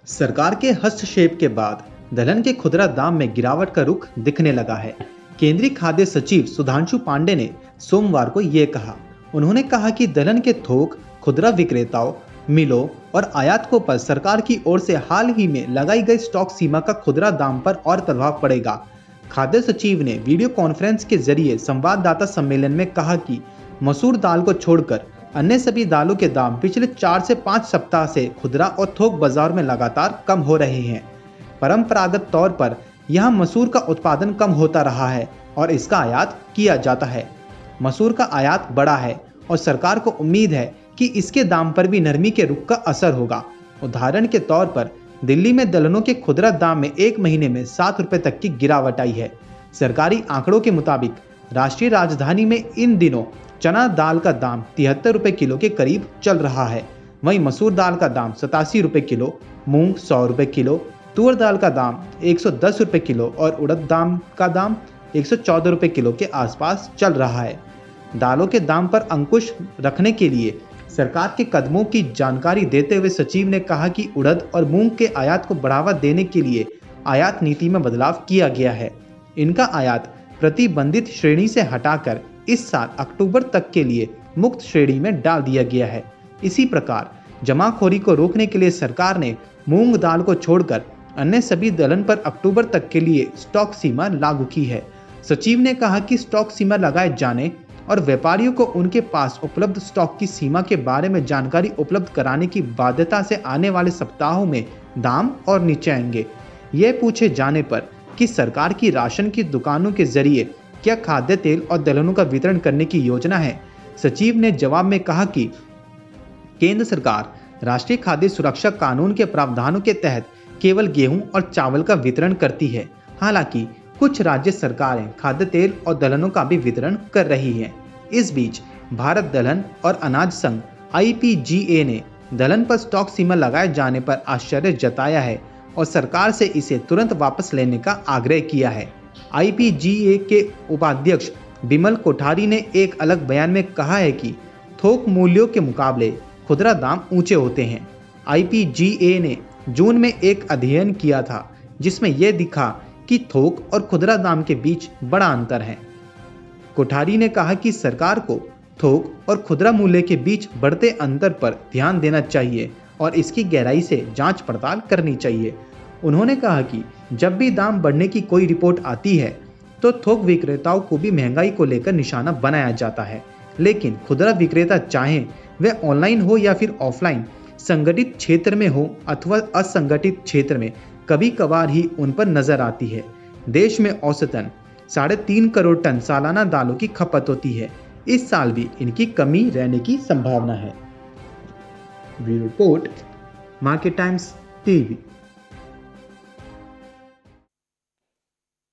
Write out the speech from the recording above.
सरकार के हस्तक्षेप के बाद दलहन के खुदरा दाम में गिरावट का रुख दिखने लगा है। केंद्रीय खाद्य सचिव सुधांशु पांडे ने सोमवार को ये कहा। उन्होंने कहा कि दलहन के थोक, खुदरा विक्रेताओं, मिलों और आयातकों पर सरकार की ओर से हाल ही में लगाई गई स्टॉक सीमा का खुदरा दाम पर और प्रभाव पड़ेगा। खाद्य सचिव ने वीडियो कॉन्फ्रेंस के जरिए संवाददाता सम्मेलन में कहा कि मसूर दाल को छोड़कर अन्य सभी दालों के दाम पिछले 4 से 5 सप्ताह से खुदरा और थोक बाजार में लगातार कम हो रहे हैं। परंपरागत तौर पर यहाँ मसूर का उत्पादन कम होता रहा है और इसका आयात किया जाता है। मसूर का आयात बढ़ा है और सरकार को उम्मीद है कि इसके दाम पर भी नरमी के रुख का असर होगा। उदाहरण के तौर पर दिल्ली में दलहनों के खुदरा दाम में एक महीने में 7 रुपए तक की गिरावट आई है। सरकारी आंकड़ों के मुताबिक राष्ट्रीय राजधानी में इन दिनों चना दाल का दाम 73 रुपए किलो के करीब चल रहा है। वहीं मसूर दाल का दाम 87 रुपए किलो, मूंग 100 रुपए किलो, तुअर दाल का दाम 110 रुपए किलो और उड़द दाल का दाम 114 रुपए किलो के आसपास चल रहा है। दालों के दाम पर अंकुश रखने के लिए सरकार के कदमों की जानकारी देते हुए सचिव ने कहा कि उड़द और मूंग के आयात को बढ़ावा देने के लिए आयात नीति में बदलाव किया गया है। इनका आयात प्रतिबंधित श्रेणी से हटाकर इस साल अक्टूबर तक के लिए मुक्त श्रेणी में डाल दिया गया है। इसी प्रकार जमाखोरी को रोकने के लिए सरकार ने मूंग दाल को छोड़कर अन्य सभी दलहन पर अक्टूबर तक के लिए स्टॉक सीमा लागू की है। सचिव ने कहा कि स्टॉक सीमा लगाए जाने और व्यापारियों को उनके पास उपलब्ध स्टॉक की सीमा के बारे में जानकारी उपलब्ध कराने की बाध्यता से आने वाले सप्ताहों में दाम और नीचे आएंगे। यह पूछे जाने पर कि सरकार की राशन की दुकानों के जरिए क्या खाद्य तेल और दलहनों का वितरण करने की योजना है, सचिव ने जवाब में कहा कि केंद्र सरकार राष्ट्रीय खाद्य सुरक्षा कानून के प्रावधानों के तहत केवल गेहूं और चावल का वितरण करती है। हालांकि कुछ राज्य सरकारें खाद्य तेल और दलहनों का भी वितरण कर रही हैं। इस बीच भारत दलहन और अनाज संघ IPGA ने दलहन पर स्टॉक सीमा लगाए जाने पर आश्चर्य जताया है और सरकार से इसे तुरंत वापस लेने का आग्रह किया है। IPGA के उपाध्यक्ष बिमल कोठारी ने एक अलग बयान में कहा है कि थोक मूल्यों के मुकाबले खुदरा दाम ऊंचे होते हैं। IPGA ने जून में एक अध्ययन किया था जिसमें यह दिखा कि थोक और खुदरा दाम के बीच बड़ा अंतर है। कोठारी ने कहा कि सरकार को थोक और खुदरा मूल्य के बीच बढ़ते अंतर पर ध्यान देना चाहिए और इसकी गहराई से जांच पड़ताल करनी चाहिए। उन्होंने कहा कि जब भी दाम बढ़ने की कोई रिपोर्ट आती है तो थोक विक्रेताओं को भी महंगाई को लेकर निशाना बनाया जाता है, लेकिन खुदरा विक्रेता चाहें वह ऑनलाइन हो या फिर ऑफलाइन, संगठित क्षेत्र में हो अथवा असंगठित क्षेत्र में, कभी कभार ही उन पर नजर आती है। देश में औसतन 3.5 करोड़ टन सालाना दालों की खपत होती है। इस साल भी इनकी कमी रहने की संभावना है। Bureau report, market times TV।